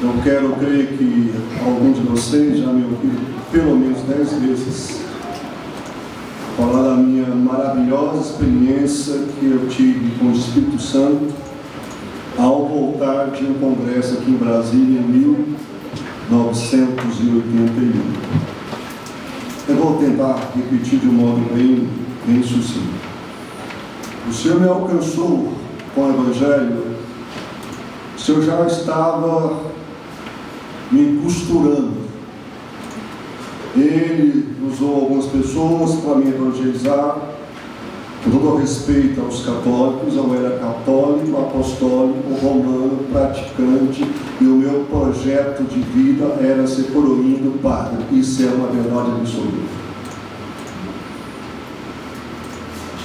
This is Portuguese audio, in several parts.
Eu quero crer que alguns de vocês já me ouviram pelo menos 10 vezes falar da minha maravilhosa experiência que eu tive com o Espírito Santo ao voltar de um congresso aqui em Brasília em 1981. Eu vou tentar repetir de um modo bem sucinto. O Senhor me alcançou com o Evangelho. O Senhor já estava me costurando. Ele usou algumas pessoas para me evangelizar, com todo respeito aos católicos. Eu era católico, apostólico, romano, praticante, e o meu projeto de vida era ser coroinha do padre. Isso é uma verdade absoluta.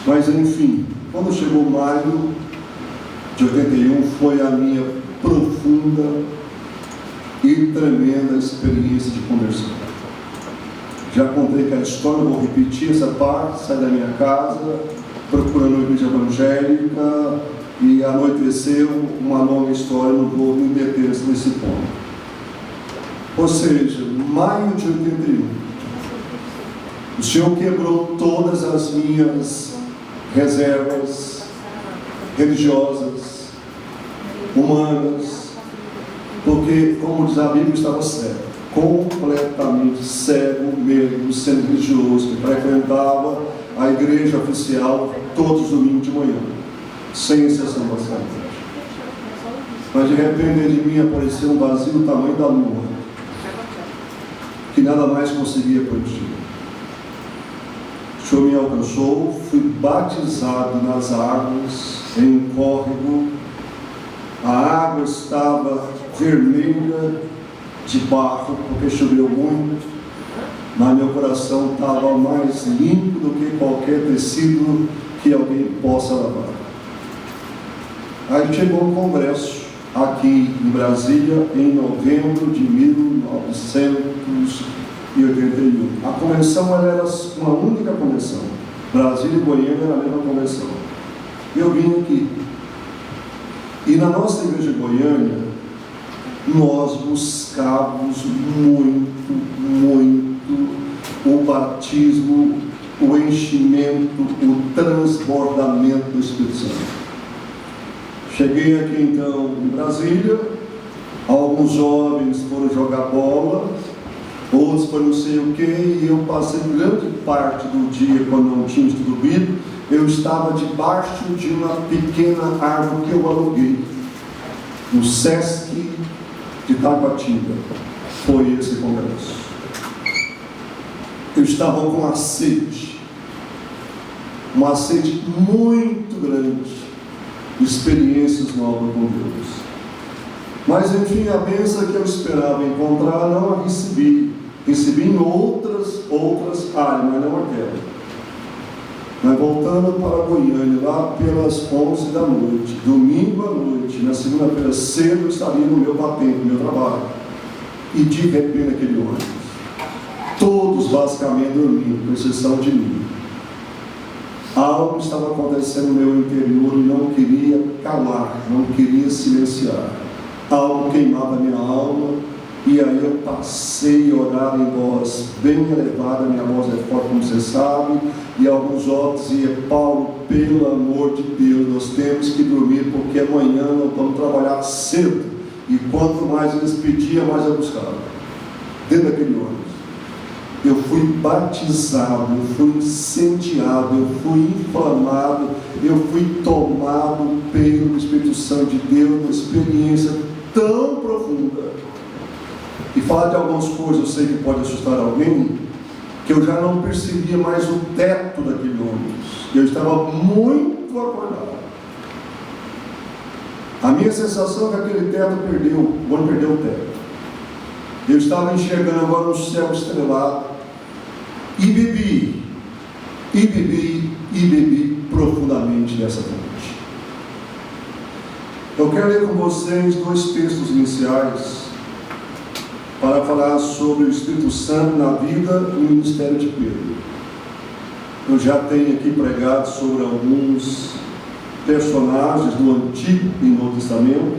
Mas enfim, quando chegou maio de 81, foi a minha profunda e tremenda experiência de conversão. Já contei aquela história, vou repetir essa parte. Saí da minha casa, procurando uma igreja evangélica, e anoiteceu, uma longa história, não vou me deter nesse ponto. Ou seja, maio de 81, o Senhor quebrou todas as minhas reservas religiosas, humanas, porque, como diz a Bíblia, eu estava cego, completamente cego mesmo, sendo religioso, que frequentava a igreja oficial todos os domingos de manhã, sem exceção basicamente. Mas de repente de mim apareceu um vazio do tamanho da lua, que nada mais conseguia preencher. O Senhor me alcançou, fui batizado nas águas, em um córrego. A água estava vermelha de barro, porque choveu muito, mas meu coração estava mais limpo do que qualquer tecido que alguém possa lavar. Aí chegou um congresso aqui em Brasília em novembro de 1981. A convenção era uma única convenção. Brasília e Goiânia era a mesma convenção. Eu vim aqui. E na nossa igreja de Goiânia, nós buscávamos muito o batismo, o enchimento, o transbordamento do Espírito Santo. Cheguei aqui então em Brasília, alguns jovens foram jogar bola, outros foram não sei o que, e eu passei grande parte do dia, quando não tinha estudo bíblico, eu estava debaixo de uma pequena árvore que eu aluguei, no Sesc de Taguatinga. Foi esse congresso. Eu estava com uma sede muito grande, experiências novas com Deus. Mas enfim, a bênção que eu esperava encontrar, não a recebi. Recebi em outras áreas, mas não aquela. Mas voltando para Goiânia, lá pelas 11 da noite, domingo à noite, na segunda-feira cedo, eu estaria no meu patente, no meu trabalho. E de repente aquele ônibus, todos basicamente dormindo, com exceção de mim. Algo estava acontecendo no meu interior e não queria calar, não queria silenciar. Algo queimava a minha alma. E aí eu passei a orar em voz bem elevada, minha voz é forte, como você sabe, e alguns outros diziam: Paulo, pelo amor de Deus, nós temos que dormir, porque amanhã nós vamos trabalhar cedo. E quanto mais eles pediam, mais eu buscava. Dentro daquele ônibus, eu fui batizado, eu fui incendiado, eu fui inflamado, eu fui tomado pelo Espírito Santo de Deus, uma experiência tão profunda. E falar de algumas coisas, eu sei que pode assustar alguém, que eu já não percebia mais o teto daquele ônibus. Eu estava muito acordado. A minha sensação é que aquele teto perdeu, o ônibus perdeu o teto. Eu estava enxergando agora um céu estrelado, e bebi profundamente dessa noite. Eu quero ler com vocês 2 textos iniciais, para falar sobre o Espírito Santo na vida e no ministério de Pedro. Eu já tenho aqui pregado sobre alguns personagens do Antigo e Novo Testamento,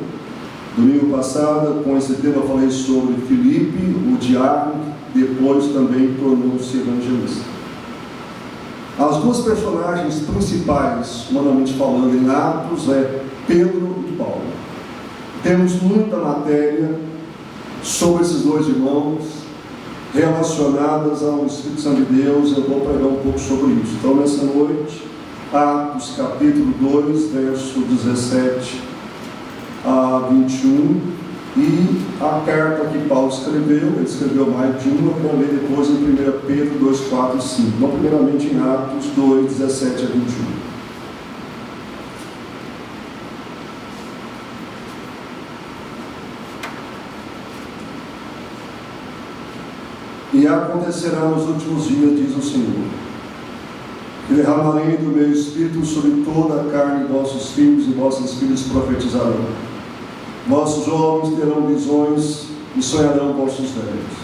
Domingo passado, com esse tema, eu falei sobre Filipe, o diácono, depois também tornou-se evangelista. As duas personagens principais, humanamente falando, em Atos, é Pedro e Paulo. Temos muita matéria sobre esses dois irmãos, relacionadas ao Espírito Santo de Deus. Eu vou pregar um pouco sobre isso. Então, nessa noite, Atos capítulo 2, verso 17 a 21, e a carta que Paulo escreveu, ele escreveu mais de uma, para ler depois em 1 Pedro 2, 4 e 5. Então, primeiramente em Atos 2, 17 a 21. E acontecerá nos últimos dias, diz o Senhor, que derramarei do meu Espírito sobre toda a carne, vossos filhos e vossas filhas profetizarão. Vossos jovens terão visões e sonharão vossos velhos.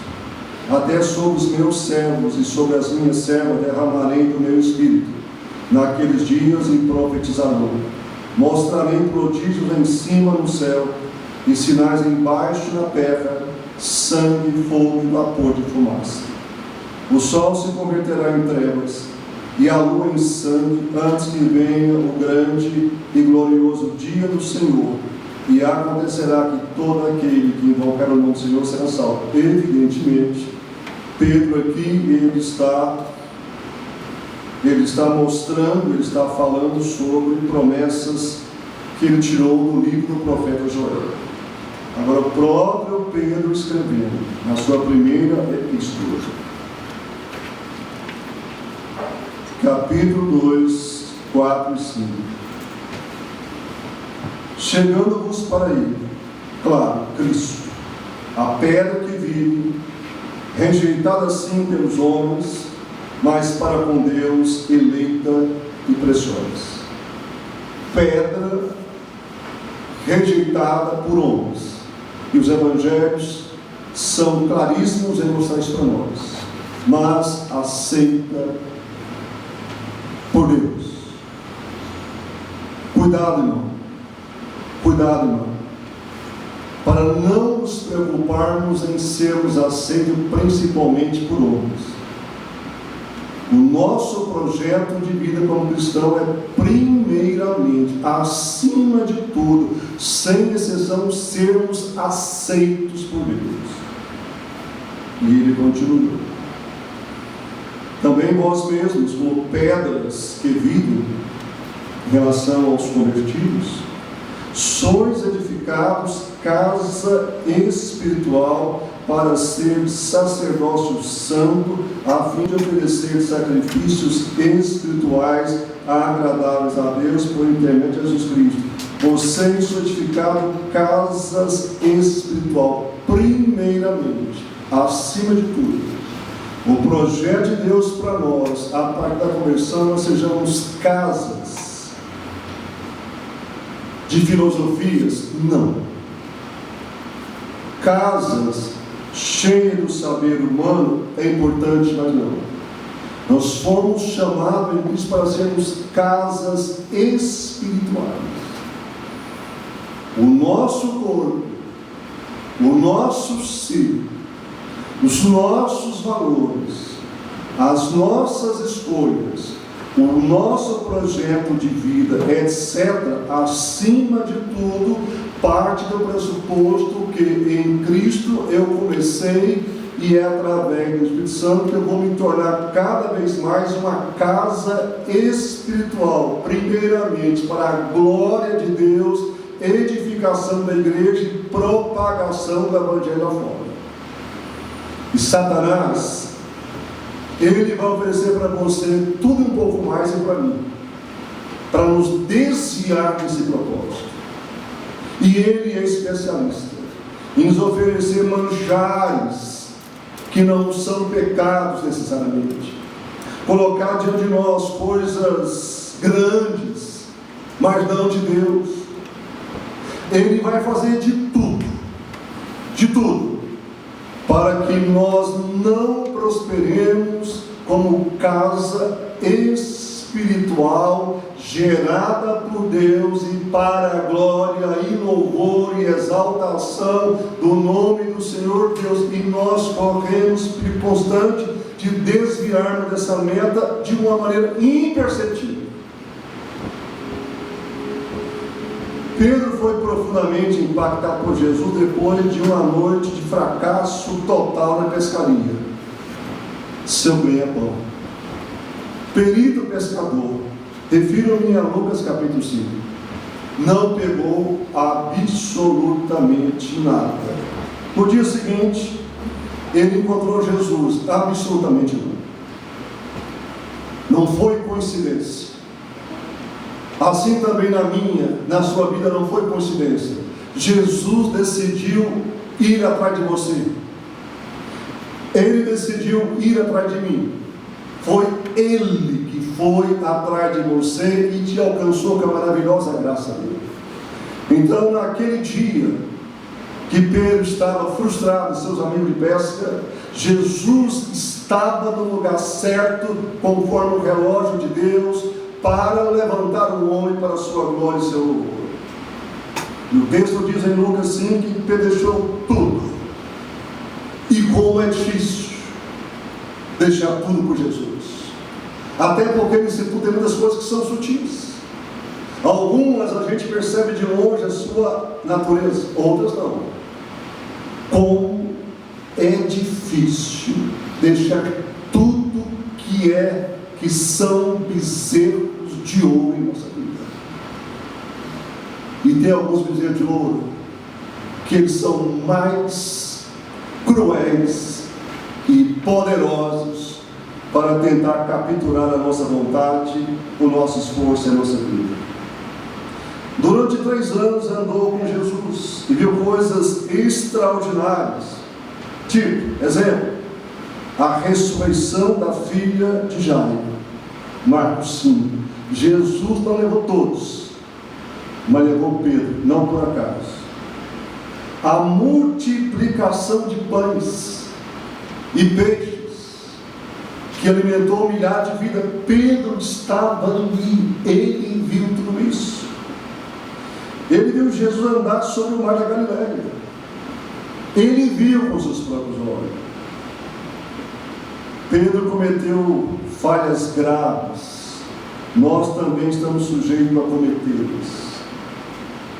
Até sobre os meus servos e sobre as minhas servas derramarei do meu Espírito. Naqueles dias e profetizarão. Mostrarei prodígios em cima no céu e sinais embaixo na terra, sangue, fogo e vapor de fumaça. O sol se converterá em trevas e a lua em sangue, antes que venha o grande e glorioso dia do Senhor. E acontecerá que todo aquele que invocar o nome do Senhor será salvo. Evidentemente, Pedro aqui, ele está mostrando, ele está falando sobre promessas que ele tirou do livro do profeta Joel. Agora, o próprio Pedro escrevendo, na sua primeira epístola, capítulo 2, 4 e 5. Chegando-vos para ele, claro, Cristo, a pedra que vive, rejeitada sim pelos homens, mas para com Deus eleita e preciosa. Pedra rejeitada por homens. E os evangelhos são claríssimos em mostrar isso para nós, mas aceita por Deus. Cuidado, irmão. Cuidado, irmão, para não nos preocuparmos em sermos aceitos principalmente por homens. O nosso projeto de vida como cristão é primeiramente, acima de tudo, sem exceção, sermos aceitos por Deus. E ele continua. Também vós mesmos, como pedras que vivem em relação aos convertidos, sois edificados casa espiritual para ser sacerdócio santo, a fim de oferecer sacrifícios espirituais agradáveis a Deus por intermédio de Jesus Cristo. Vocês são edificados casas espiritual, primeiramente, acima de tudo. O projeto de Deus para nós, a partir da conversão, nós sejamos casas de filosofias? Não. Casas cheias do saber humano é importante, mas não. Nós fomos chamados em Cristo para sermos casas espirituais. O nosso corpo, o nosso ser, os nossos valores, as nossas escolhas, o nosso projeto de vida, etc., acima de tudo, parte do pressuposto que em Cristo eu comecei e é através do Espírito Santo que eu vou me tornar cada vez mais uma casa espiritual, primeiramente para a glória de Deus, edificação da igreja e propagação do Evangelho afora. E Satanás, ele vai oferecer para você tudo um pouco mais e para mim, para nos desviar desse propósito. E ele é especialista em nos oferecer manjares que não são pecados necessariamente, colocar diante de nós coisas grandes, mas não de Deus. Ele vai fazer de tudo, para que nós não prosperemos como casa espiritual. espiritual gerada por Deus e para a glória e louvor e exaltação do nome do Senhor Deus. E nós corremos perigo constante de desviarmos dessa meta de uma maneira imperceptível. Pedro foi profundamente impactado por Jesus depois de uma noite de fracasso total na pescaria. Seu ganha-pão. Perito pescador, refiro-me a Lucas capítulo 5, não pegou absolutamente nada. No dia seguinte, ele encontrou Jesus, absolutamente nada. Não foi coincidência. Assim também na sua vida não foi coincidência. Jesus decidiu ir atrás de você. Ele decidiu ir atrás de mim. Foi Ele que foi atrás de você e te alcançou com a maravilhosa graça dele. Então, naquele dia que Pedro estava frustrado, seus amigos de pesca, Jesus estava no lugar certo, conforme o relógio de Deus, para levantar o homem para a sua glória e seu louvor. E o texto diz em Lucas 5 que Pedro deixou tudo. E como é difícil deixar tudo por Jesus. Até porque nesse tudo tem muitas coisas que são sutis. Algumas a gente percebe de longe a sua natureza, outras não. Como é difícil deixar tudo que são bezerros de ouro em nossa vida. E tem alguns bezerros de ouro que eles são mais cruéis e poderosos para tentar capturar a nossa vontade, o nosso esforço e a nossa vida. Durante 3 anos andou com Jesus e viu coisas extraordinárias, tipo, exemplo, a ressurreição da filha de Jairo, Marcos 5. Jesus não levou todos, mas levou Pedro, não por acaso. A multiplicação de pães e peixes que alimentou milhares de vidas. Pedro estava ali, ele viu tudo isso. Ele viu Jesus andar sobre o mar da Galileia. Ele viu com seus próprios olhos. Pedro cometeu falhas graves. Nós também estamos sujeitos a cometê-las.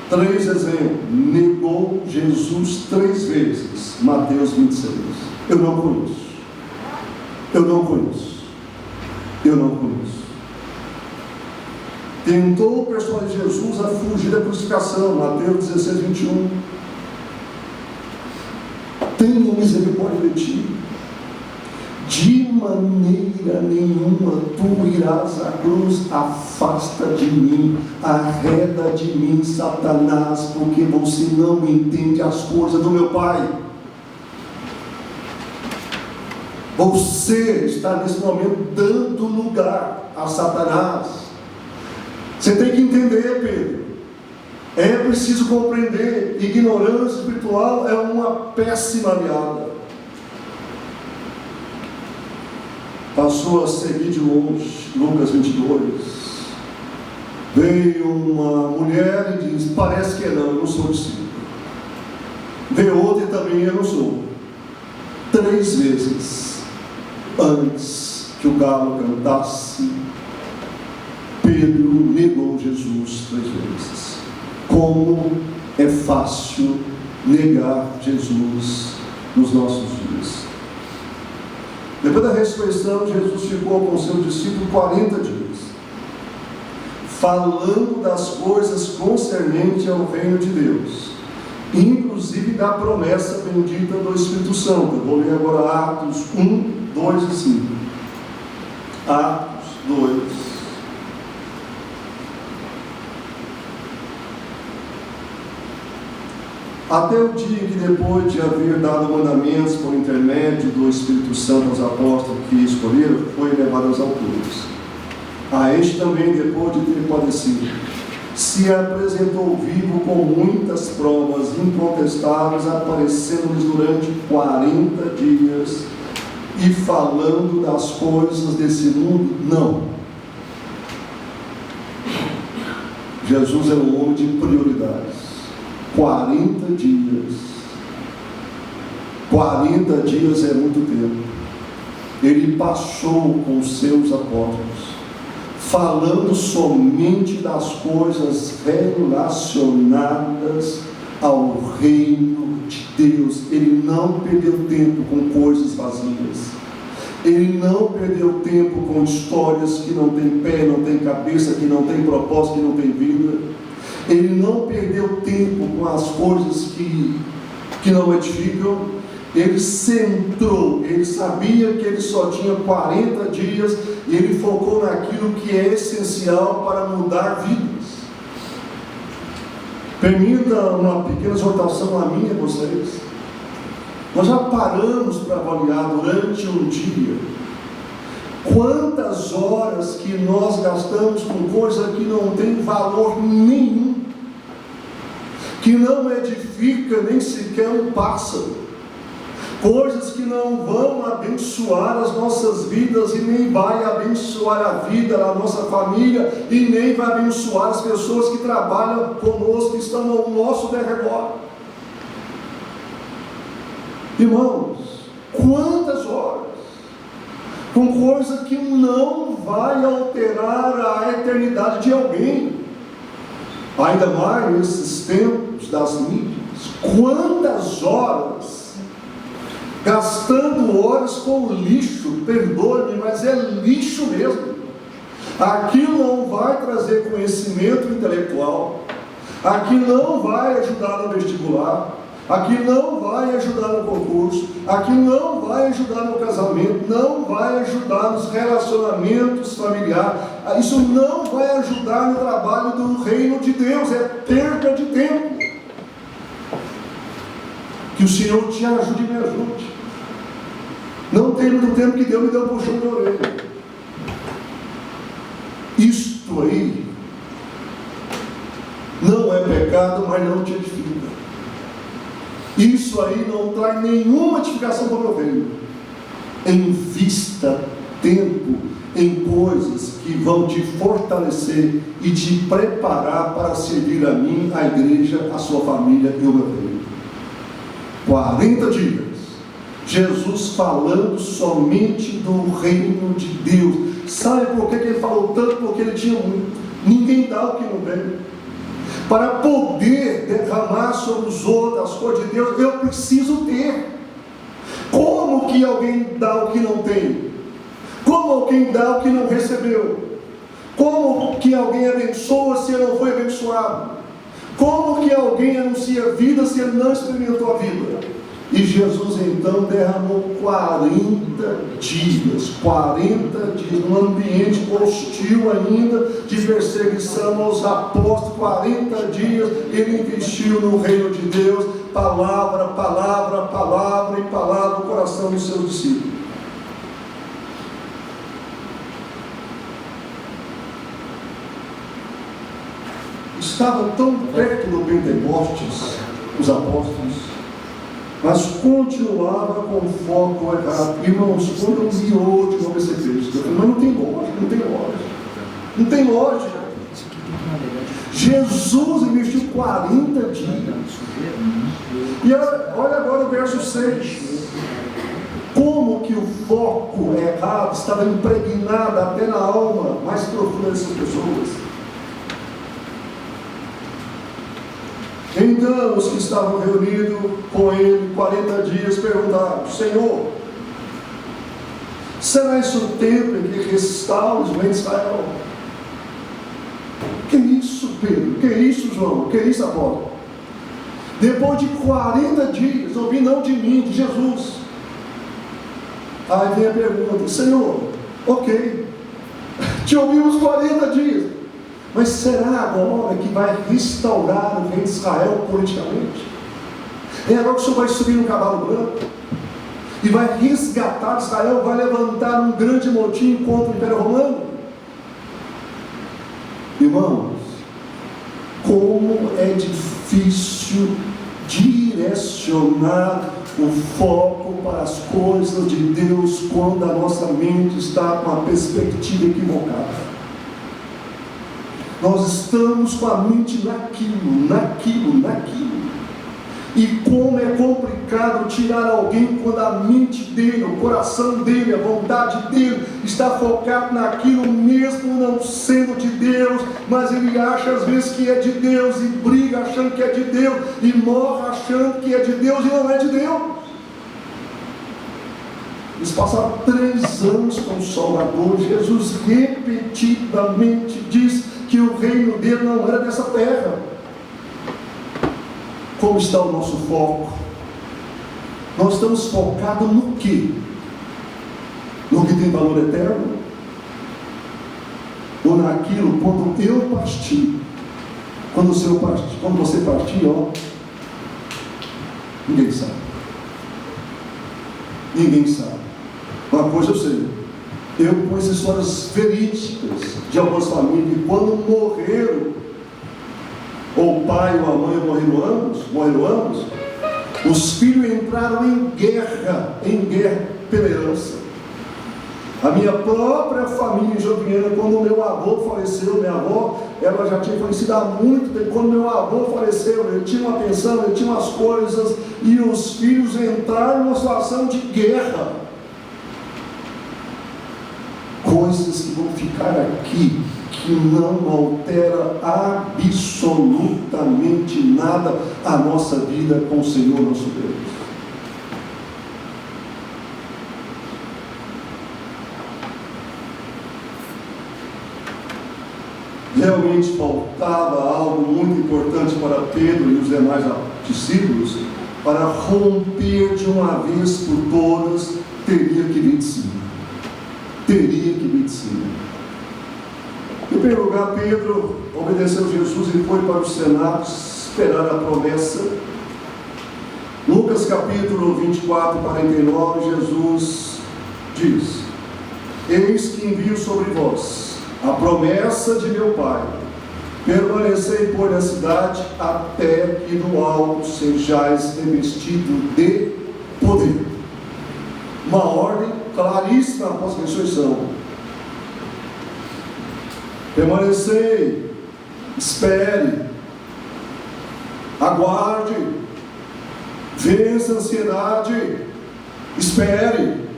3 exemplos. Negou Jesus 3 vezes. Mateus 26. Eu não conheço. Eu não conheço. Eu não conheço. Tentou persuadir Jesus a fugir da crucificação. Mateus 16, 21. Tenha misericórdia de ti. De maneira nenhuma tu irás à cruz. Afasta de mim, arreda de mim, Satanás, porque você não entende as coisas do meu Pai. Você está nesse momento dando lugar a Satanás. Você tem que entender, Pedro. É preciso compreender. Ignorância espiritual é uma péssima aliada. Passou a seguir de longe, Lucas 22. Veio uma mulher e disse: parece que não, eu não sou discípulo. Veio outra e também: eu não sou. 3 vezes antes que o galo cantasse, Pedro negou Jesus 3 vezes. Como é fácil negar Jesus nos nossos dias. Depois da ressurreição, Jesus ficou com seus discípulos 40 dias, falando das coisas concernentes ao reino de Deus, inclusive da promessa bendita do Espírito Santo. Eu vou ler agora Atos 1, 2 e 5. Atos 2. Até o dia que, depois de haver dado mandamentos por intermédio do Espírito Santo aos apóstolos que escolheram, foi levado às alturas. A este também, depois de ter padecido, se apresentou vivo com muitas provas incontestáveis, aparecendo-lhes durante 40 dias e falando das coisas desse mundo, não, Jesus é um homem de prioridades. 40 dias. 40 dias é muito tempo. Ele passou com os seus apóstolos, falando somente das coisas relacionadas ao reino de Deus. Ele não perdeu tempo com coisas vazias. Ele não perdeu tempo com histórias que não têm pé, não têm cabeça, que não têm propósito, que não têm vida. Ele não perdeu tempo com as coisas que não edificam. Ele centrou, ele sabia que ele só tinha 40 dias e ele focou naquilo que é essencial para mudar vidas. Permita uma pequena exortação a mim e a vocês. Nós já paramos para avaliar durante um dia quantas horas que nós gastamos com coisa que não tem valor nenhum, que não edifica nem sequer um pássaro, coisas que não vão abençoar as nossas vidas e nem vai abençoar a vida da nossa família e nem vai abençoar as pessoas que trabalham conosco, que estão ao nosso derredor. Irmãos, quantas horas com coisa que não vai alterar a eternidade de alguém, ainda mais nesses tempos das mídias. Quantas horas gastando horas com lixo, perdoe-me, mas é lixo mesmo. Aquilo não vai trazer conhecimento intelectual, aquilo não vai ajudar no vestibular, aquilo não vai ajudar no concurso, aquilo não vai ajudar no casamento, não vai ajudar nos relacionamentos familiares, isso não vai ajudar no trabalho do reino de Deus, é perda de tempo. Que o Senhor te ajude e me ajude. Não tem muito tempo que Deus me deu um puxão de orelha. Isto aí não é pecado, mas não te edifica. Isso aí não traz nenhuma edificação para o meu reino. Invista tempo em coisas que vão te fortalecer e te preparar para servir a mim, a igreja, a sua família e o meu reino. 40 dias, Jesus falando somente do reino de Deus. Sabe por que ele falou tanto? Porque ele tinha muito. Ninguém dá o que não tem. Para poder derramar sobre os outros as coisas de Deus, eu preciso ter. Como que alguém dá o que não tem? Como alguém dá o que não recebeu? Como que alguém abençoa se ele não foi abençoado? Como que alguém anuncia vida se ele não experimentou a vida? E Jesus então derramou 40 dias, num ambiente hostil ainda, de perseguição aos apóstolos. 40 dias ele investiu no reino de Deus, palavra, palavra, palavra e palavra no coração dos seus discípulos. Estavam tão perto do Pentecostes, os apóstolos, mas continuava com foco errado. Irmãos, quando eu vi hoje no BCP, eu falei, mas não tem lógica. Não tem lógica. Jesus investiu 40 dias. E olha agora o verso 6. Como que o foco errado estava impregnado até na alma mais profunda dessas pessoas. Então os que estavam reunidos com ele 40 dias perguntaram: Senhor, será esse o tempo em que restaura os bens de Israel? Que isso, Pedro? Que isso, João? Que isso, Apolo? Depois de 40 dias, ouvi não de mim, de Jesus. Aí vem a pergunta: Senhor, ok, te ouvimos 40 dias, mas será agora que vai restaurar o rei de Israel politicamente? É agora que o Senhor vai subir no cavalo branco e vai resgatar Israel, vai levantar um grande motim contra o Império Romano? Irmãos, como é difícil direcionar o foco para as coisas de Deus quando a nossa mente está com a perspectiva equivocada. Nós estamos com a mente naquilo. E como é complicado tirar alguém quando a mente dele, o coração dele, a vontade dele está focado naquilo, mesmo não sendo de Deus, mas ele acha às vezes que é de Deus e briga achando que é de Deus e morre achando que é de Deus e não é de Deus. Eles passaram 3 anos com o Salvador. Jesus repetidamente diz que o reino dele não era dessa terra. Como está o nosso foco? Nós estamos focados no quê? No que tem valor eterno? Ou naquilo quando eu partir? Quando você partir, ninguém sabe. Ninguém sabe. Uma coisa eu sei. Eu conheço histórias verídicas de algumas famílias que quando morreram, ou o pai ou a mãe morreram ambos, os filhos entraram em guerra pela herança. A minha própria família em Joviana, quando meu avô faleceu, minha avó, ela já tinha falecido há muito tempo. Quando meu avô faleceu, ele tinha uma pensão, ele tinha umas coisas, e os filhos entraram numa situação de guerra. Coisas que vão ficar aqui, que não altera absolutamente nada a nossa vida com o Senhor nosso Deus. Realmente faltava algo muito importante para Pedro e os demais discípulos para romper de uma vez por todas. Teria que vir de cima. Em primeiro lugar, Pedro obedeceu Jesus e foi para o cenáculo esperar a promessa. Lucas capítulo 24, 49, Jesus diz: eis que envio sobre vós a promessa de meu Pai, permanecei, pois, na cidade, até que do alto sejais revestido de poder. Uma ordem claríssima após a ressurreição. Permanecei, espere, aguarde, vença a ansiedade, espere.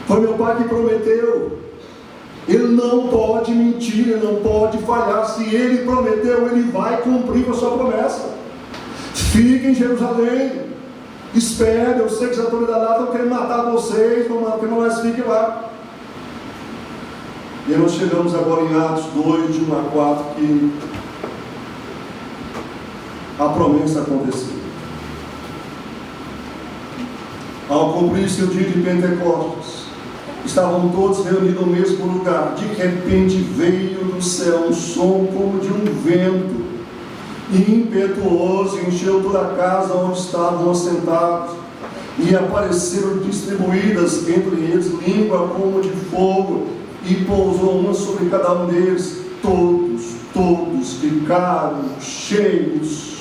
Foi meu Pai que prometeu. Ele não pode mentir, ele não pode falhar. Se ele prometeu, ele vai cumprir a sua promessa. Fique em Jerusalém, espere. Eu sei que as autoridades lá estão querendo matar vocês, mas fique lá. E nós chegamos agora em Atos 2, de 1 a 4, que a promessa aconteceu. Ao cumprir-se o dia de Pentecostes, estavam todos reunidos no mesmo lugar. De repente veio do céu um som como de um vento impetuoso, e encheu toda a casa onde estavam assentados, e apareceram distribuídas entre eles língua como de fogo, e pousou uma sobre cada um deles. Todos ficaram cheios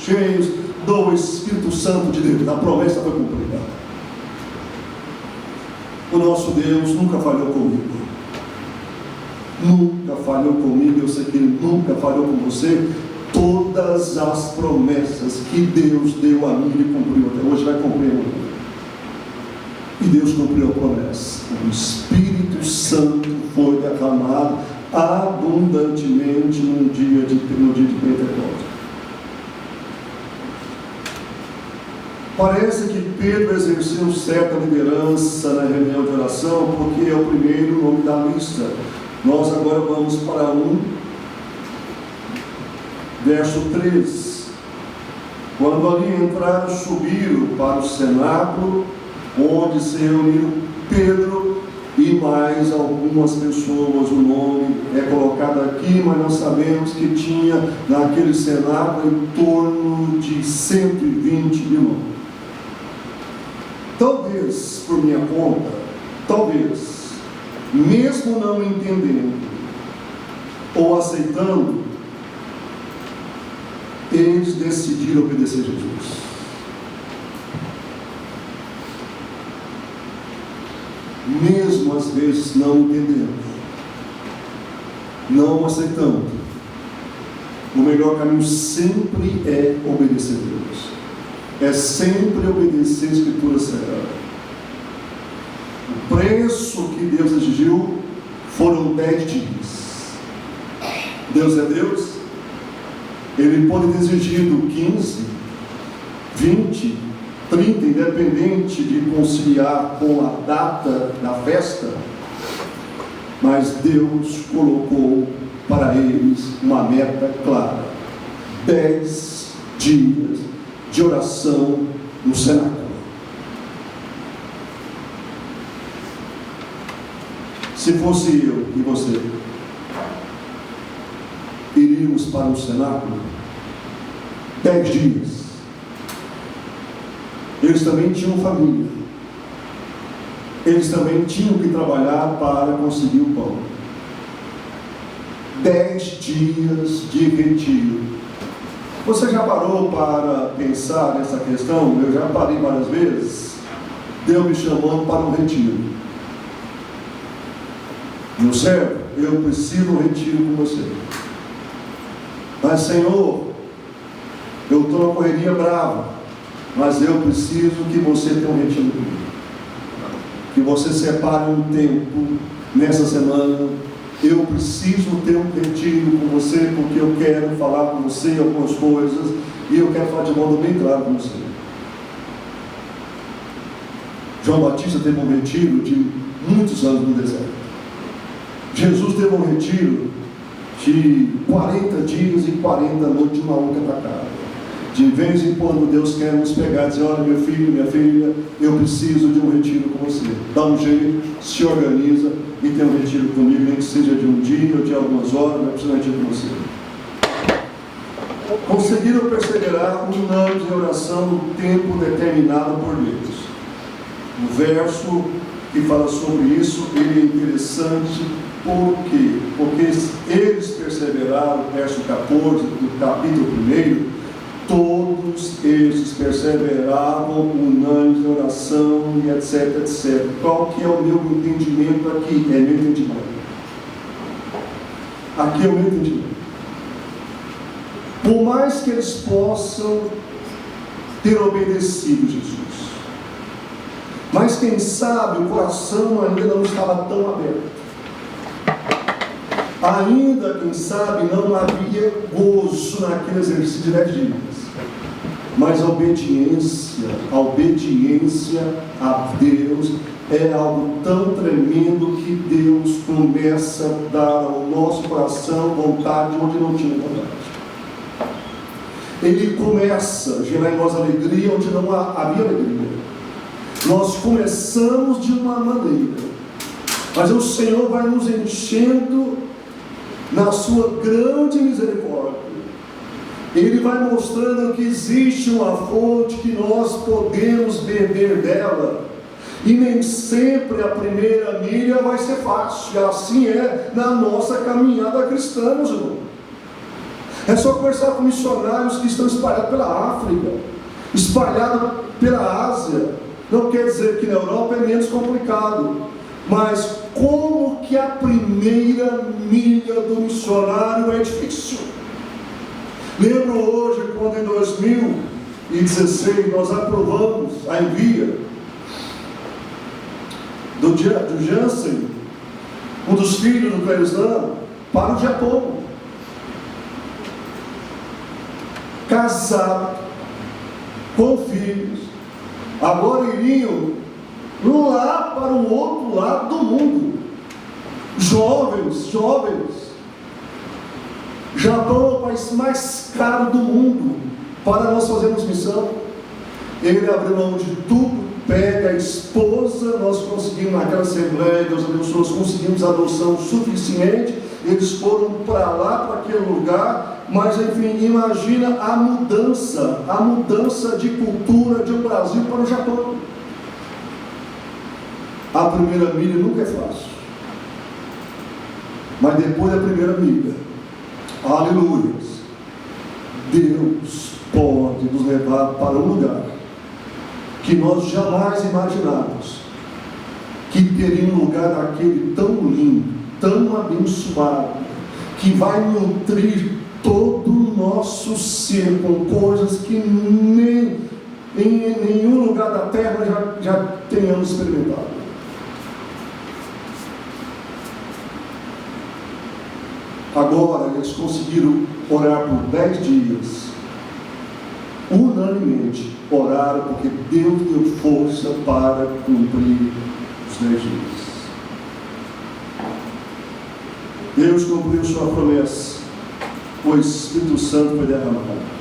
do Espírito Santo de Deus. A promessa foi cumprida. O nosso Deus nunca falhou comigo. Eu sei que Ele nunca falhou com você. Todas as promessas que Deus deu a mim, Ele cumpriu até hoje, vai cumprir amanhã. E Deus cumpriu a promessa. O Espírito Santo foi derramado abundantemente no dia de Pentecostes. Parece que Pedro exerceu certa liderança na reunião de oração, porque é o primeiro nome da lista. Nós agora vamos para verso 3. Quando ali entraram, subiram para o cenáculo, onde se reuniram Pedro e mais algumas pessoas. O nome é colocado aqui, mas nós sabemos que tinha naquele cenáculo em torno de 120 mil homens. Talvez, por minha conta, mesmo não entendendo ou aceitando, eles decidiram obedecer a Jesus. Mesmo às vezes não entendemos, não aceitando, o melhor caminho sempre é obedecer a Deus. É sempre obedecer a Escritura Sagrada. O preço que Deus exigiu foram 10 dias. Deus é Deus. Ele pode ter exigido 15, 20, 30, independente de conciliar com a data da festa, mas Deus colocou para eles uma meta clara: 10 dias de oração no cenáculo. Se fosse eu e você, iríamos para o cenáculo 10 dias. Eles também tinham família. Eles também tinham que trabalhar para conseguir o pão. 10 dias de retiro. Você já parou para pensar nessa questão? Eu já parei várias vezes. Deus me chamando para um retiro. Meu servo, eu preciso de um retiro com você. Mas, Senhor, eu estou numa correria brava, mas eu preciso que você tenha um retiro comigo. Que você separe um tempo nessa semana. Eu preciso ter um retiro com você, porque eu quero falar com você algumas coisas, e eu quero falar de modo bem claro com você. João Batista teve um retiro de muitos anos no deserto. Jesus teve um retiro de 40 dias e 40 noites, uma única tacada. De vez em quando Deus quer nos pegar e dizer: olha, meu filho, minha filha, eu preciso de um retiro com você. Dá um jeito, se organiza e tem um retiro comigo, nem que seja de um dia ou de algumas horas, mas preciso de um retiro com você. Conseguiram perseverar unânimes em oração no tempo determinado por Deus. O verso que fala sobre isso, ele é interessante. Por quê? Porque eles perseveraram, verso 14 do capítulo 1, todos eles perseveravam unânimes em oração e etc, etc. Qual que é o meu entendimento aqui? É meu entendimento. Aqui é o meu entendimento. Por mais que eles possam ter obedecido Jesus, mas quem sabe o coração ainda não estava tão aberto. Ainda, quem sabe, não havia gozo naquele exercício de 10 dias. Mas a obediência a Deus é algo tão tremendo que Deus começa a dar ao nosso coração vontade onde não tinha vontade. Ele começa a gerar em nós alegria onde não havia alegria. Nós começamos de uma maneira, mas o Senhor vai nos enchendo na sua grande misericórdia. Ele vai mostrando que existe uma fonte que nós podemos beber dela, e nem sempre a primeira milha vai ser fácil. E assim é na nossa caminhada cristã, meus irmãos. É só conversar com missionários que estão espalhados pela África, espalhados pela Ásia. Não quer dizer que na Europa é menos complicado, mas como que a primeira milha do missionário é difícil. Lembro hoje quando em 2016 nós aprovamos a envia do Jansen, um dos filhos do Clerislan, para o Japão. Casado, com filhos, agora iriam lá para o outro lado do mundo. Jovens. Japão é o país mais caro do mundo para nós fazermos missão. Ele abriu mão de tudo, pega a esposa, nós conseguimos naquela assembleia, Deus abençoou, nós conseguimos a adoção suficiente, eles foram para lá, para aquele lugar, mas enfim, imagina a mudança de cultura de um Brasil para o Japão. A primeira milha nunca é fácil, mas depois da primeira milha, aleluia, Deus pode nos levar para um lugar que nós jamais imaginamos que teria um lugar daquele tão lindo, tão abençoado, que vai nutrir todo o nosso ser com coisas que nem em nenhum lugar da terra já tenhamos experimentado. Agora eles conseguiram orar por 10 dias, unanimemente oraram, porque Deus deu força para cumprir os 10 dias. Deus cumpriu sua promessa, o Espírito Santo foi derramado.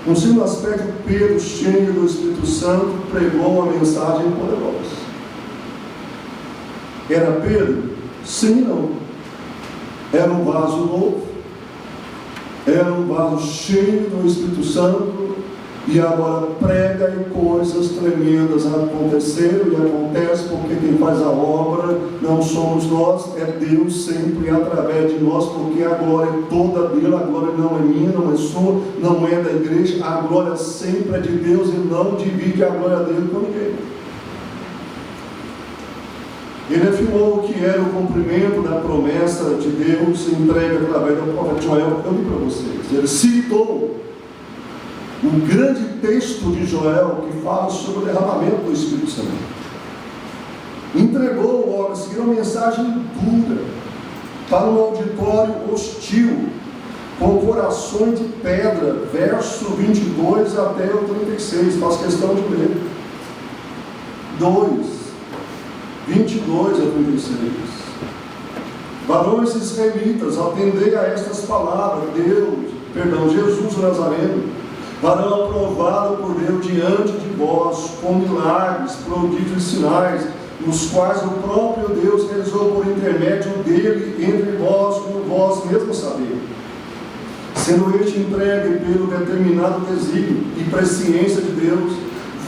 No segundo aspecto, Pedro, cheio do Espírito Santo, pregou uma mensagem poderosa. Era Pedro? Sim e não. Era um vaso novo, era um vaso cheio do Espírito Santo, e agora prega e coisas tremendas aconteceram, e acontece porque quem faz a obra não somos nós, é Deus sempre através de nós, porque a glória é toda dele, a glória não é minha, não é sua, não é da igreja, a glória sempre é de Deus, e não divide a glória dele com ninguém. Ele afirmou que era o cumprimento da promessa de Deus entregue através do profeta Joel. Eu li para vocês. Ele citou um grande texto de Joel que fala sobre o derramamento do Espírito Santo. Entregou logo a seguir uma mensagem dura para um auditório hostil, com corações de pedra, verso 22 até o 36. Faço questão de ler. 22 a 36. Varões israelitas, atendei a estas palavras. Jesus Nazareno, varão aprovado por Deus diante de vós, com milagres, prodígios e sinais, nos quais o próprio Deus realizou por intermédio dele entre vós, como vós mesmos sabeis. Sendo este entregue pelo determinado desígnio e presciência de Deus,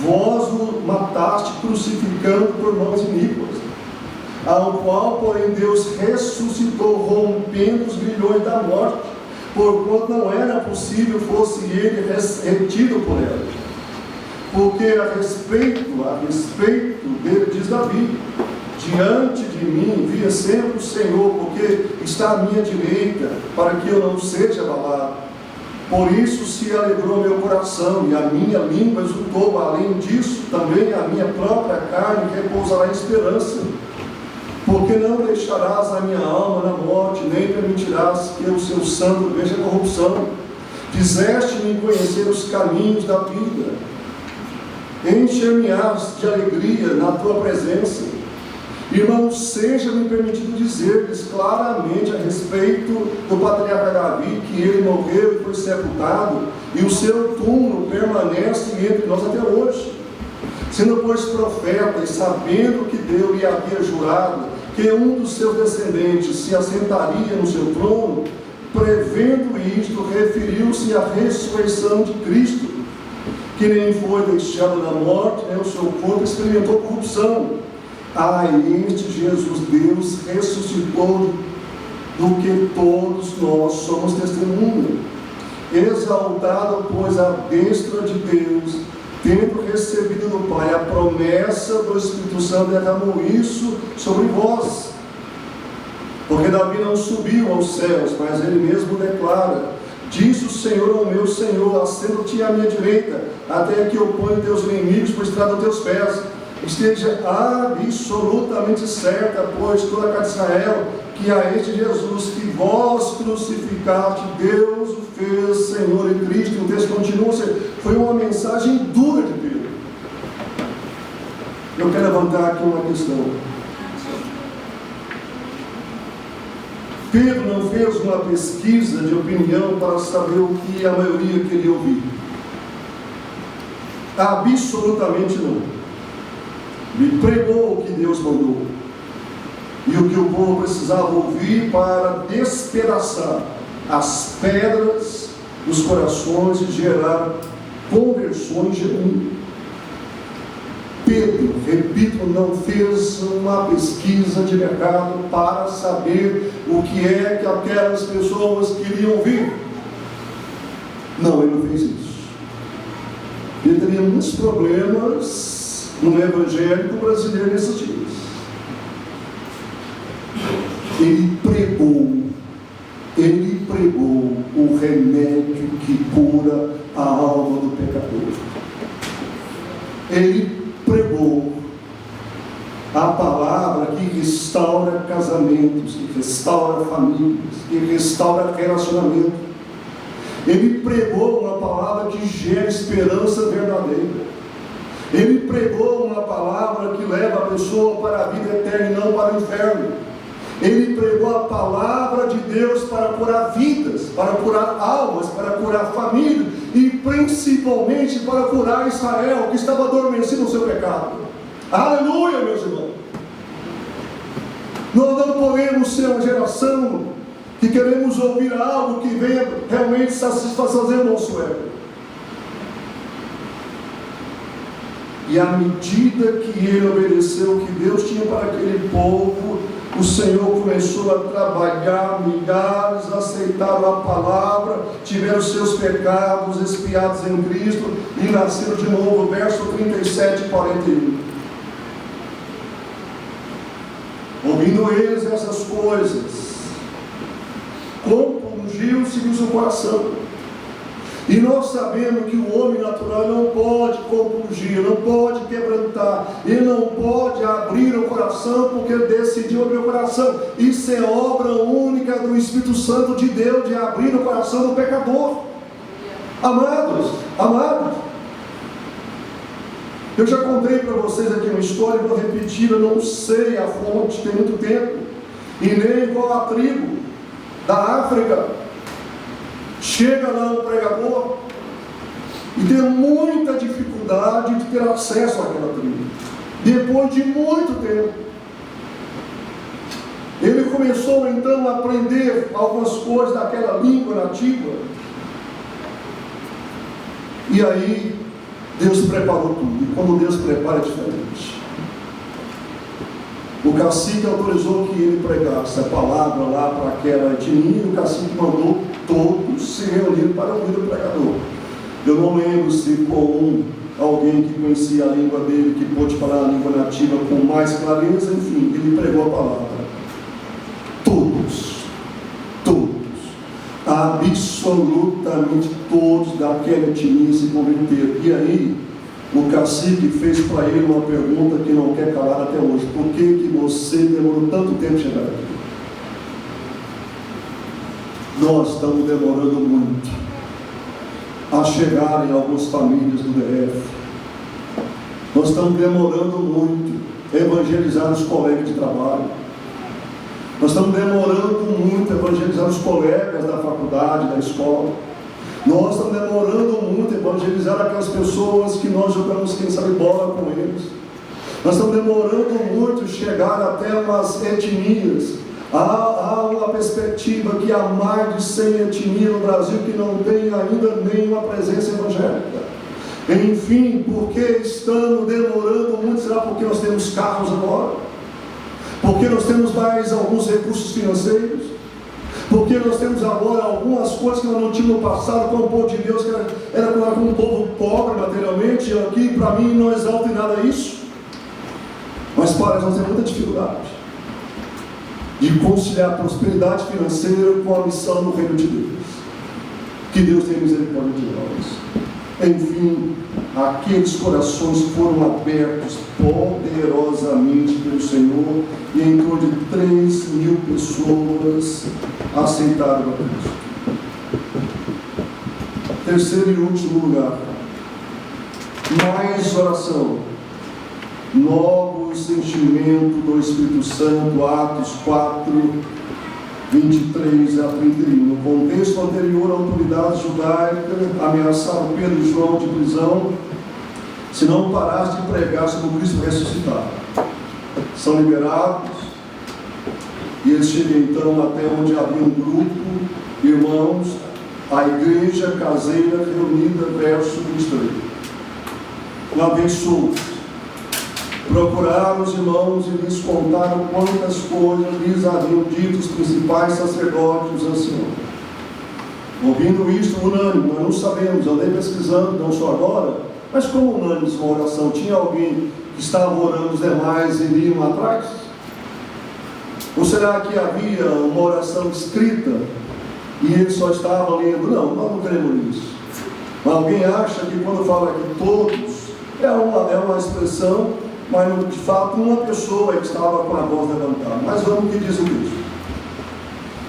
vós o mataste crucificando por mãos iníquas, ao qual, porém, Deus ressuscitou, rompendo os grilhões da morte, porquanto não era possível fosse ele retido por ela. Porque a respeito dele, diz Davi, diante de mim via sempre o Senhor, porque está à minha direita, para que eu não seja abalado. Por isso se alegrou meu coração, e a minha língua exultou. Além disso, também a minha própria carne repousará em esperança. Porque não deixarás a minha alma na morte, nem permitirás que o seu santo veja corrupção. Fizeste-me conhecer os caminhos da vida. Encher-me-ás de alegria na tua presença. Irmãos, seja-me permitido dizer-lhes claramente a respeito do patriarca Davi, que ele morreu e foi sepultado, e o seu túmulo permanece entre nós até hoje. Sendo, pois, profeta, e sabendo que Deus lhe havia jurado que um dos seus descendentes se assentaria no seu trono, prevendo isto, referiu-se à ressurreição de Cristo, que nem foi deixado na morte, nem o seu corpo experimentou corrupção. A este Jesus Deus ressuscitou, do que todos nós somos testemunha. Exaltado, pois, à destra de Deus, tendo recebido do Pai a promessa do Espírito Santo, derramou isso sobre vós. Porque Davi não subiu aos céus, mas ele mesmo declara: disse o Senhor ao meu Senhor, assenta-te à minha direita, até que eu ponha teus inimigos por estrada dos teus pés. Esteja absolutamente certa, pois, toda a casa de Israel, que a este Jesus que vós crucificaste, Deus o fez Senhor e Cristo. O texto continua, foi uma mensagem dura de Pedro. Eu quero levantar aqui uma questão. Pedro não fez uma pesquisa de opinião para saber o que a maioria queria ouvir. Absolutamente não. Ele pregou o que Deus mandou e o que o povo precisava ouvir para despedaçar as pedras dos corações e gerar conversões genuínas. Pedro, repito, não fez uma pesquisa de mercado para saber o que é que aquelas pessoas queriam ouvir. Não, ele não fez isso. Ele teria muitos problemas no evangélico brasileiro nesses dias. Ele pregou Ele pregou o remédio que cura a alma do pecador. Ele pregou a palavra que restaura casamentos, que restaura famílias, que restaura relacionamento. Ele pregou uma palavra que gera esperança verdadeira. Ele pregou uma palavra que leva a pessoa para a vida eterna e não para o inferno. Ele pregou a palavra de Deus para curar vidas, para curar almas, para curar famílias e principalmente para curar Israel, que estava adormecido no seu pecado. Aleluia, meus irmãos! Nós não podemos ser uma geração que queremos ouvir algo que venha realmente satisfazer o nosso ego. E à medida que ele obedeceu o que Deus tinha para aquele povo, o Senhor começou a trabalhar, milhares aceitaram a palavra, tiveram seus pecados expiados em Cristo e nasceram de novo. Verso 37 e 41. Ouvindo eles essas coisas, compungiu-se o seu coração. E nós sabemos que o homem natural não pode compungir, não pode quebrantar, ele não pode abrir o coração, porque ele decidiu abrir o coração. Isso é obra única do Espírito Santo de Deus, de abrir o coração do pecador. Amados, eu já contei para vocês aqui uma história, vou repetir, eu não sei a fonte, tem muito tempo, e nem qual a tribo da África. Chega lá um pregador e tem muita dificuldade de ter acesso àquela tribo. Depois de muito tempo, ele começou então a aprender algumas coisas daquela língua nativa. E aí Deus preparou tudo. E quando Deus prepara é diferente. O cacique autorizou que ele pregasse a palavra lá para aquela etnia, e o cacique mandou todos se reunirem para ouvir o pregador. Eu não lembro se com alguém que conhecia a língua dele, que pôde falar a língua nativa com mais clareza, enfim, ele pregou a palavra. Todos, absolutamente todos daquela etnia se converteram. E aí, o cacique fez para ele uma pergunta que não quer calar até hoje: por que você demorou tanto tempo a chegar aqui? Nós estamos demorando muito a chegar em algumas famílias do DF. Nós estamos demorando muito a evangelizar os colegas de trabalho. Nós estamos demorando muito a evangelizar os colegas da faculdade, da escola. Nós estamos demorando muito a evangelizar aquelas pessoas que nós jogamos, quem sabe, bola com eles. Nós estamos demorando muito a chegar até umas etnias. Há uma perspectiva que há mais de 100 etnias no Brasil que não tem ainda nenhuma presença evangélica. Enfim, por que estamos demorando muito? Será porque nós temos carros agora? Porque nós temos mais alguns recursos financeiros? Porque nós temos agora algumas coisas que nós não tínhamos no passado com o povo de Deus, que era como um povo pobre materialmente, e aqui para mim não exalta em nada isso. Mas para nós temos muita dificuldade de conciliar a prosperidade financeira com a missão no reino de Deus. Que Deus tenha misericórdia de nós. Enfim, aqueles corações foram abertos poderosamente pelo Senhor, e em torno de 3.000 pessoas aceitaram a Cristo. Terceiro e último lugar, mais oração. Novo sentimento do Espírito Santo, Atos 4, 23 a 31. No contexto anterior, a autoridade judaica ameaçaram Pedro e João de prisão se não parasse de pregar sobre o Cristo ressuscitado. São liberados e eles chegam então até onde havia um grupo, irmãos, a igreja caseira reunida, verso 23. Uma vez soltos, procuraram os irmãos e lhes contaram quantas coisas lhes haviam dito os principais sacerdotes e os anciãos. Ouvindo isto, unânime, nós não sabemos, eu andei pesquisando, não só agora, mas como unânime uma oração, tinha alguém que estava orando, os demais iriam atrás? Ou será que havia uma oração escrita e ele só estava lendo. Não, nós não queremos nisso. Alguém acha que quando fala que todos, é uma expressão, mas de fato uma pessoa que estava com a voz levantada. Mas vamos o que diz o texto.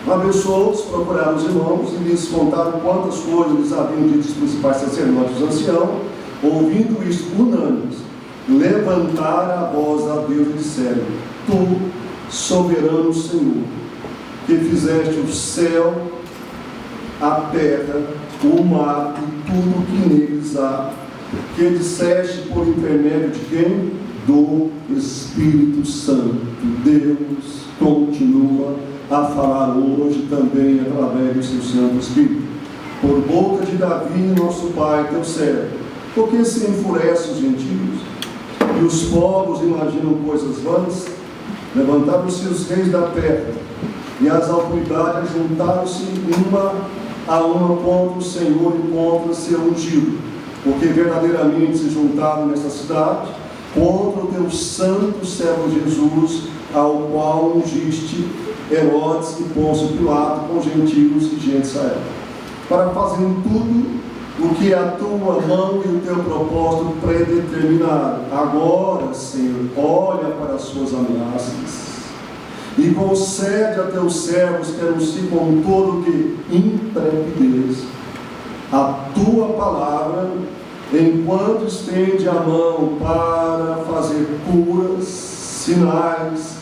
Abençoou-os, procuraram os irmãos e lhes contaram quantas coisas lhes haviam dito os principais sacerdotes e os anciãos. Ouvindo isto, unânimes, levantaram a voz a Deus e disseram: Tu, soberano Senhor, que fizeste o céu, a terra, o mar e tudo que neles há, que disseste por intermédio de quem? Do Espírito Santo. Deus continua a falar hoje também através do seu Santo Espírito, por boca de Davi, nosso pai, teu servo. Porque se enfurecem os gentios e os povos imaginam coisas vãs? Levantaram-se os reis da terra e as autoridades juntaram-se uma a uma contra o Senhor e contra seu ungido, porque verdadeiramente se juntaram nesta cidade contra o teu santo servo Jesus, ao qual ungiste Herodes e Pôncio Pilato com gentios e gente de Israel, para fazerem tudo o que a tua mão e o teu propósito predeterminaram. Agora, Senhor, olha para as suas ameaças e concede a teus servos que anunciem com todo que intrepidez a tua palavra, enquanto estende a mão para fazer curas, sinais,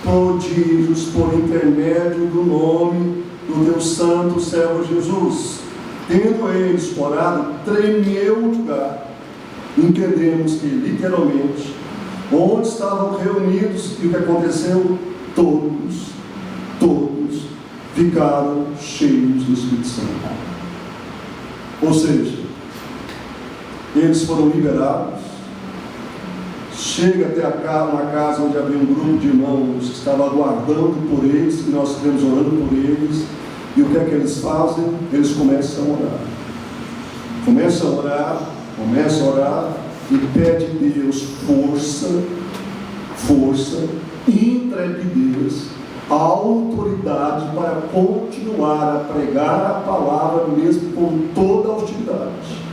prodígios por intermédio do nome do teu santo servo Jesus. Tendo eles orado, tremeu o lugar. Entendemos que, literalmente, onde estavam reunidos, e o que aconteceu? Todos ficaram cheios do Espírito Santo. Ou seja, eles foram liberados. Chega até uma casa onde havia um grupo de irmãos que estava aguardando por eles, que nós estivemos orando por eles. E o que é que eles fazem? Eles começam a orar. Começam a orar e pede a Deus força, intrepidez, autoridade para continuar a pregar a palavra mesmo com toda a hostilidade.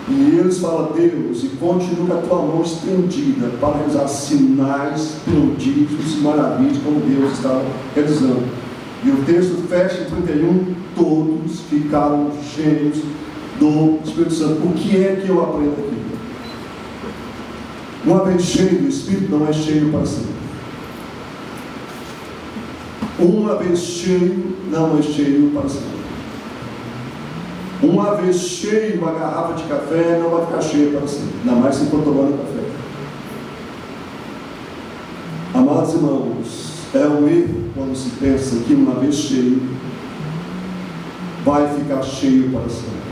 E eles falam: Deus, e continua com a tua mão estendida para realizar sinais, prodígios e maravilhas como Deus estava realizando. E o texto fecha em 31, todos ficaram cheios do Espírito Santo. O que é que eu aprendo aqui? Uma vez cheio do Espírito, não é cheio para sempre. Uma vez cheio, não é cheio para sempre. Uma vez cheio, uma garrafa de café não vai ficar cheia para sempre, ainda mais se for tomando café. Amados irmãos, é um erro quando se pensa que uma vez cheio, vai ficar cheio para sempre.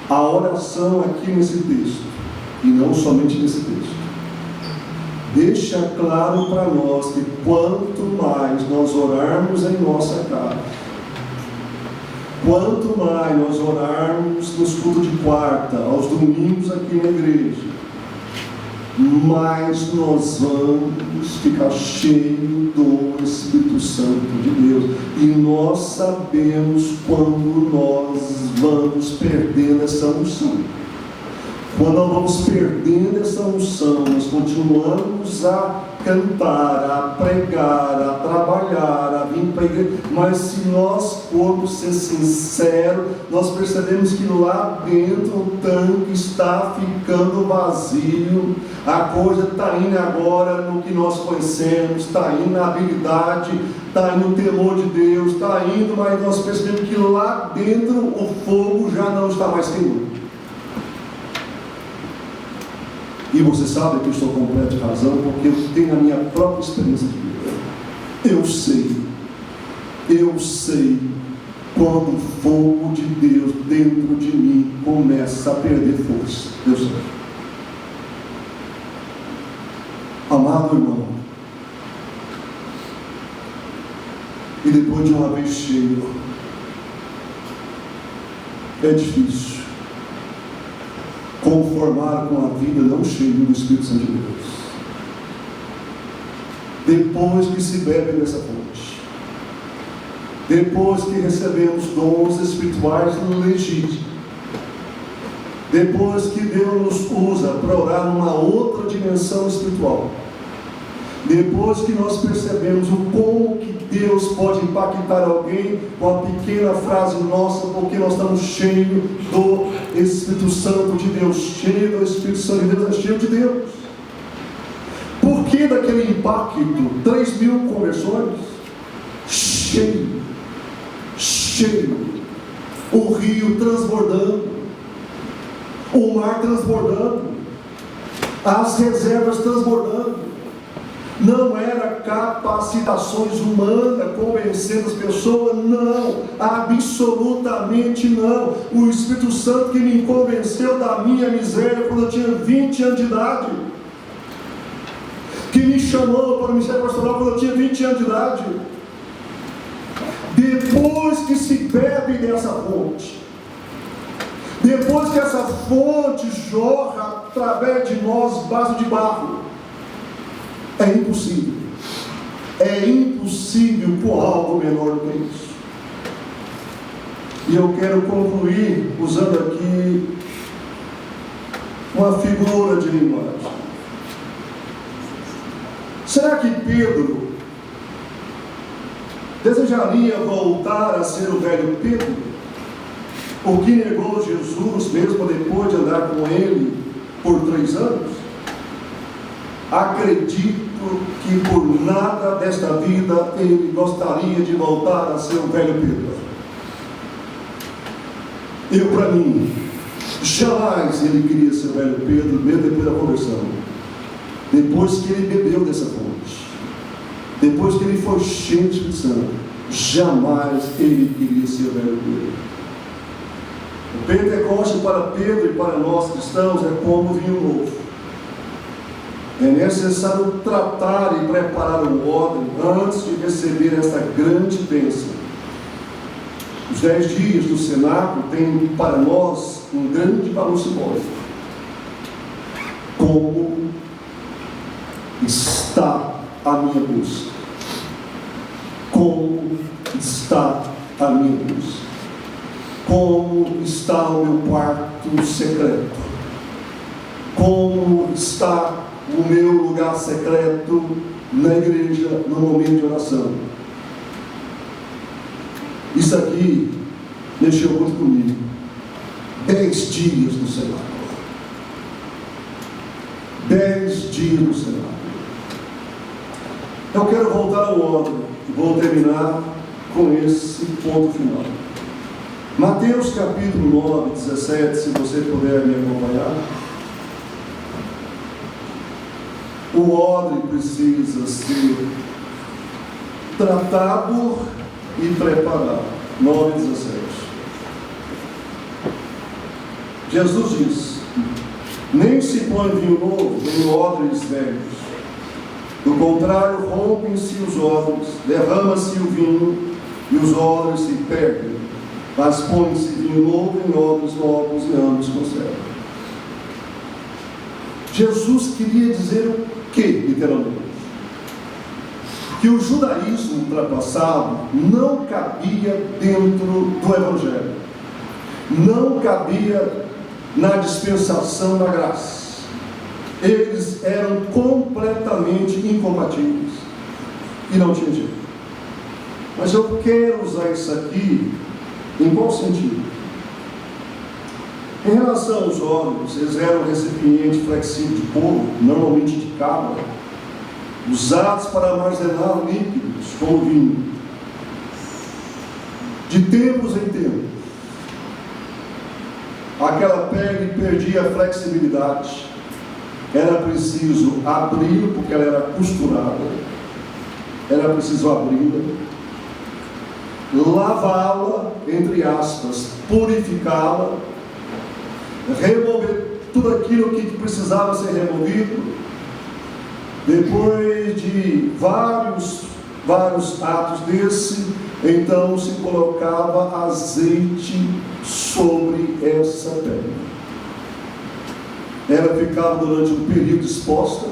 A oração aqui nesse texto, e não somente nesse texto, deixa claro para nós que quanto mais nós orarmos em nossa casa, quanto mais nós orarmos nos cultos de quarta, aos domingos aqui na igreja, mais nós vamos ficar cheios do Espírito Santo de Deus. E nós sabemos quando nós vamos perdendo essa unção. Quando nós vamos perdendo essa unção, nós continuamos a cantar, a pregar, a trabalhar, a vir para a igreja, mas se nós formos ser sinceros, nós percebemos que lá dentro o tanque está ficando vazio, a coisa está indo agora no que nós conhecemos, está indo na habilidade, está indo no temor de Deus, está indo, mas nós percebemos que lá dentro o fogo já não está mais queimando. E você sabe que eu estou com completa razão, porque eu tenho a minha própria experiência de vida. Eu sei quando o fogo de Deus dentro de mim começa a perder força. Eu sei. Amado irmão, e depois de uma vez cheio, é difícil conformar com a vida não cheia do Espírito Santo de Deus. Depois que se bebe nessa fonte, depois que recebemos dons espirituais legítimos, depois que Deus nos usa para orar numa outra dimensão espiritual, depois que nós percebemos o como que Deus pode impactar alguém com a pequena frase nossa, porque nós estamos cheios do Espírito Santo de Deus, cheio do Espírito Santo de Deus, é cheio de Deus. Por que daquele impacto? 3.000 conversões? Cheio, o rio transbordando, o mar transbordando, as reservas transbordando. Não era capacitações humanas convencendo as pessoas, não, absolutamente não. O Espírito Santo que me convenceu da minha miséria quando eu tinha 20 anos de idade, que me chamou para o ministério pastoral quando eu tinha 20 anos de idade. Depois que se bebe dessa fonte, depois que essa fonte jorra através de nós, vaso de barro, é impossível por algo menor do que isso. E eu quero concluir usando aqui uma figura de linguagem. Será que Pedro desejaria voltar a ser o velho Pedro, o que negou Jesus mesmo depois de andar com ele por 3 anos? Acredito que por nada desta vida ele gostaria de voltar a ser o velho Pedro. Para mim, jamais ele queria ser o velho Pedro, mesmo depois da conversão. Depois que ele bebeu dessa fonte, depois que ele foi cheio do Espírito Santo, jamais ele queria ser o velho Pedro. O Pentecoste para Pedro e para nós cristãos é como vinho novo. É necessário tratar e preparar o odre antes de receber esta grande bênção. Os 10 dias do cenáculo têm para nós um grande valor simbólico. Como está a minha busca? Como está a minha busca? Como está o meu quarto secreto? Como está o meu lugar secreto na igreja, no momento de oração? Isso aqui mexeu muito comigo. 10 dias no cenáculo. 10 dias no cenáculo. Eu quero voltar ao ordem. Vou terminar com esse ponto final. Mateus capítulo 9, 17, se você puder me acompanhar. O odre precisa ser tratado e preparado. 9:17. Jesus diz: nem se põe vinho novo em odres velhos. Do contrário, rompem-se os odres, derrama-se o vinho e os odres se perdem. Mas põe-se vinho novo em odres novos e ambos conservam. Jesus queria dizer o que, literalmente? Que o judaísmo ultrapassado não cabia dentro do Evangelho, não cabia na dispensação da graça. Eles eram completamente incompatíveis e não tinha jeito. Mas eu quero usar isso aqui em qual sentido? Em relação aos óleos, eles eram recipiente flexível de couro, normalmente de cabra, usados para armazenar líquidos, como vinho. De tempos em tempos, aquela pele perdia a flexibilidade. Era preciso abrir, porque ela era costurada. Era preciso abri-la, lavá-la, entre aspas, purificá-la, remover tudo aquilo que precisava ser removido. Depois de vários atos desse, então se colocava azeite sobre essa pele. Ela ficava durante um período exposta,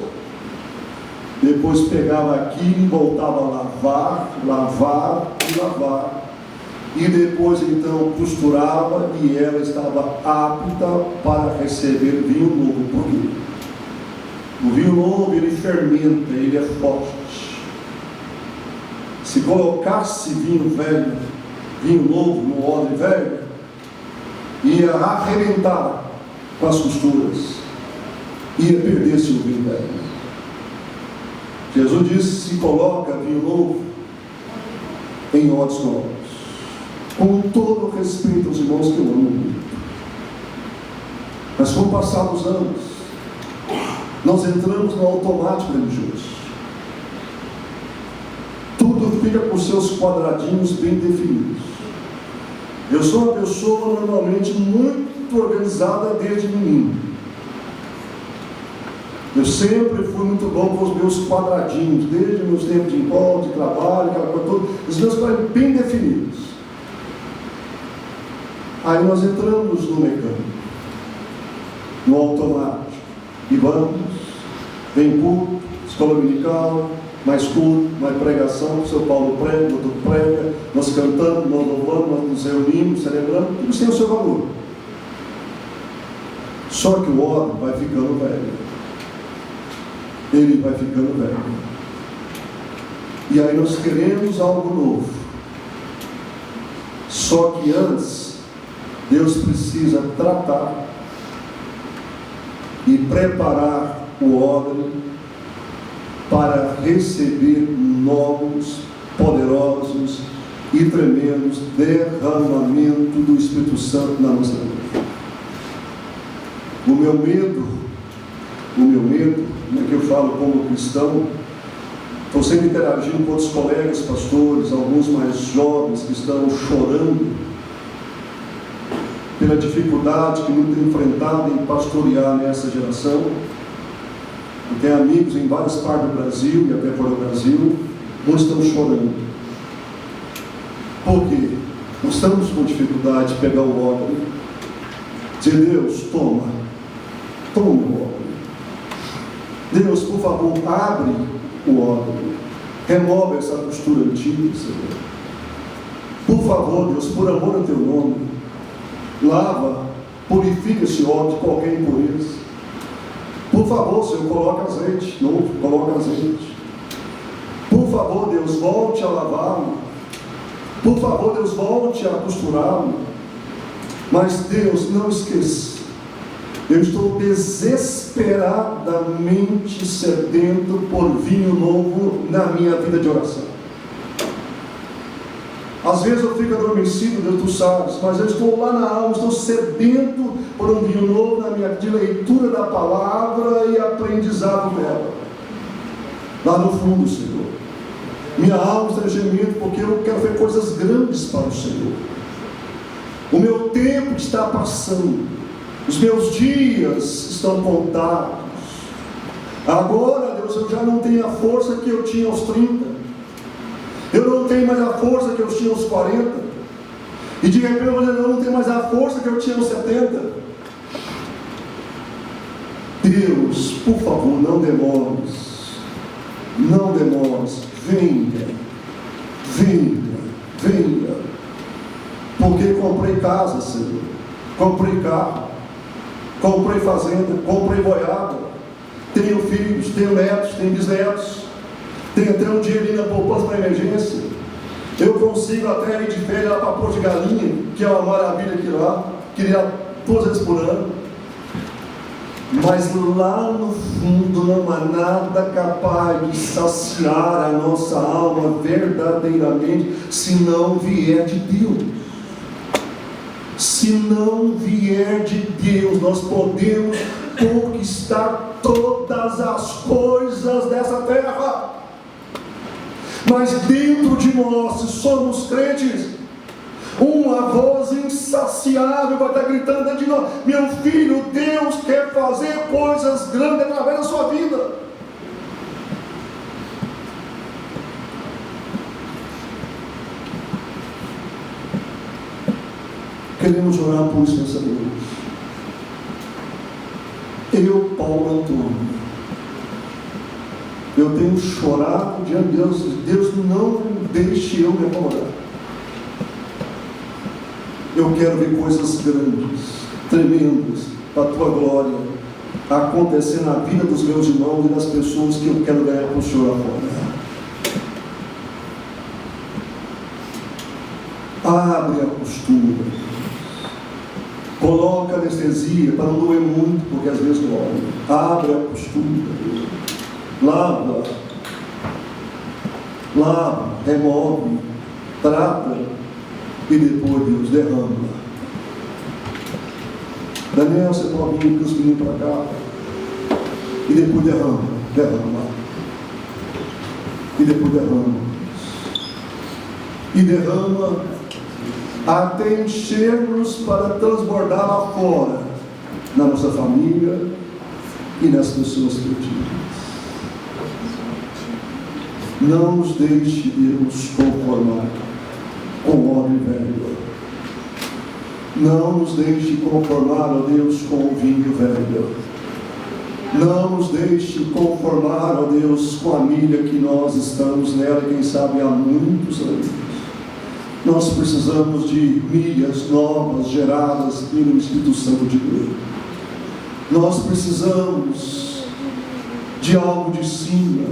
depois pegava aquilo e voltava a lavar, e depois então costurava, e ela estava apta para receber vinho novo. Por quê? O vinho novo, ele fermenta, ele é forte. Se colocasse vinho velho, vinho novo no odre velho, ia arrebentar com as costuras, ia perder-se o vinho velho. Jesus disse: se coloca vinho novo em odres novos. Com todo o respeito aos irmãos que eu amo muito, mas com o passar dos anos, nós entramos no automático religioso. Tudo fica com seus quadradinhos bem definidos. Eu sou uma pessoa normalmente muito organizada desde menino. Eu sempre fui muito bom com os meus quadradinhos, desde os meus tempos de encontro, de trabalho, aquela coisa toda, os meus quadradinhos bem definidos. Aí nós entramos no mecânico, no automático, e vamos, vem culto, escola dominical, mais culto, mais pregação, o seu Paulo prega, o outro prega, nós cantamos, nós louvamos, nós nos reunimos, celebramos, tudo tem o seu valor. Só que o homem vai ficando velho. Ele vai ficando velho. E aí nós queremos algo novo. Só que antes, Deus precisa tratar e preparar o odre para receber novos, poderosos e tremendos derramamento do Espírito Santo na nossa vida. O meu medo, como é que eu falo como cristão, estou sempre interagindo com outros colegas pastores, alguns mais jovens que estão chorando pela dificuldade que muito tem enfrentado em pastorear nessa geração. Eu tenho amigos em várias partes do Brasil e até fora do Brasil, muitos estão chorando. Por quê? Nós estamos com dificuldade de pegar o odre, dizer: Deus, toma o odre. Deus, por favor, abre o odre, remove essa costura antiga, Senhor. Por favor, Deus, por amor ao teu nome, lava, purifica esse odre de qualquer impureza. Por favor, Senhor, coloca azeite novo, coloca azeite. Por favor, Deus, volte a lavá-lo. Por favor, Deus, volte a costurá-lo. Mas, Deus, não esqueça, eu estou desesperadamente sedento por vinho novo na minha vida de oração. Às vezes eu fico adormecido, Deus, tu sabes, mas eu estou lá na alma, estou sedento por um vinho novo na minha de leitura da palavra e aprendizado dela. Lá no fundo, Senhor, minha alma está gemendo porque eu quero ver coisas grandes para o Senhor. O meu tempo está passando, os meus dias estão contados. Agora, Deus, eu já não tenho a força que eu tinha aos 30. Eu não tenho mais a força que eu tinha aos 40. E de repente eu não tenho mais a força que eu tinha aos 70. Deus, por favor, não demores. Não demores. Venha. Porque comprei casa, Senhor. Comprei carro. Comprei fazenda. Comprei boiada. Tenho filhos, tenho netos, tenho bisnetos. Tem até um dinheirinho na poupança para emergência. Eu consigo até ir de férias lá para Porto de Galinha, que é uma maravilha aqui lá. Queria 2 vezes por ano. Mas lá no fundo não há nada capaz de saciar a nossa alma verdadeiramente, se não vier de Deus. Se não vier de Deus, nós podemos conquistar todas as coisas dessa terra. Mas dentro de nós, se somos crentes, uma voz insaciável vai estar gritando dentro de nós: meu filho, Deus quer fazer coisas grandes através da sua vida. Queremos orar por isso nessa noite. Eu, Paulo Antônio, eu tenho chorado diante de Deus. Deus, não deixe eu me acomodar. Eu quero ver coisas grandes, tremendas, para a tua glória, acontecer na vida dos meus irmãos e das pessoas que eu quero ganhar para o Senhor agora. Abre a costura, coloca anestesia para não doer muito, porque às vezes dói. Abre a costura, lava, remove, trata e depois Deus derrama. Daniel, você pode vir com os meninos para cá e depois derrama e derrama até enchermos para transbordar lá fora, na nossa família e nas pessoas perdidas. Não nos deixe, Deus, conformar com o homem velho. Não nos deixe conformar, ó Deus, com o vinho velho. Não nos deixe conformar, ó Deus, com a milha que nós estamos nela, quem sabe há muitos anos. Nós precisamos de milhas novas geradas pelo Espírito Santo de Deus. Nós precisamos de algo de cima.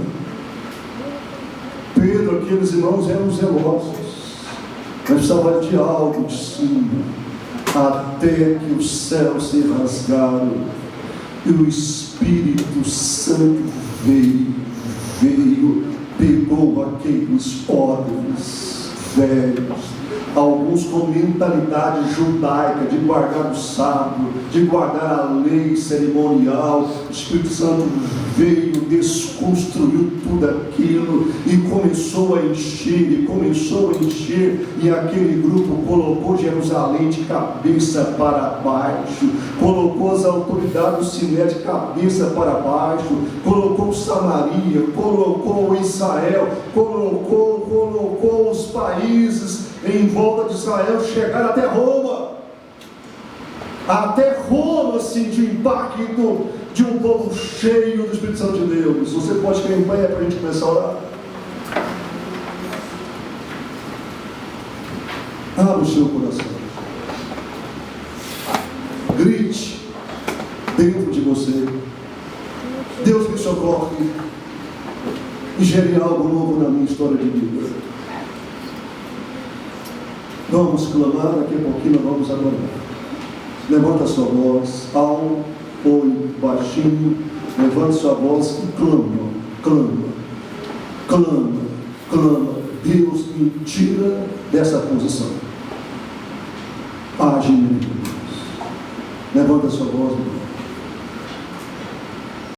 Pedro, aqueles irmãos eram zelosos, mas precisava de algo de cima, até que os céus se rasgaram e o Espírito Santo veio, pegou aqueles homens velhos, alguns com mentalidade judaica, de guardar o sábado, de guardar a lei cerimonial. O Espírito Santo veio, desconstruiu tudo aquilo e começou a encher, e aquele grupo colocou Jerusalém de cabeça para baixo, colocou as autoridades do Siné de cabeça para baixo, colocou Samaria, colocou Israel, colocou os países em volta de Israel, chegaram até Roma. Até Roma sentiu o impacto de um povo cheio do Espírito Santo de Deus. Você pode ficar em pé para a gente começar a orar? Abra o seu coração. Grite dentro de você: Deus me socorre e gere algo novo na minha história de vida. Vamos clamar, daqui a pouquinho nós vamos adorar. Levanta a sua voz, alto ou baixinho, levanta sua voz e clama. Deus me tira dessa posição. Age em mim. Levanta a sua voz,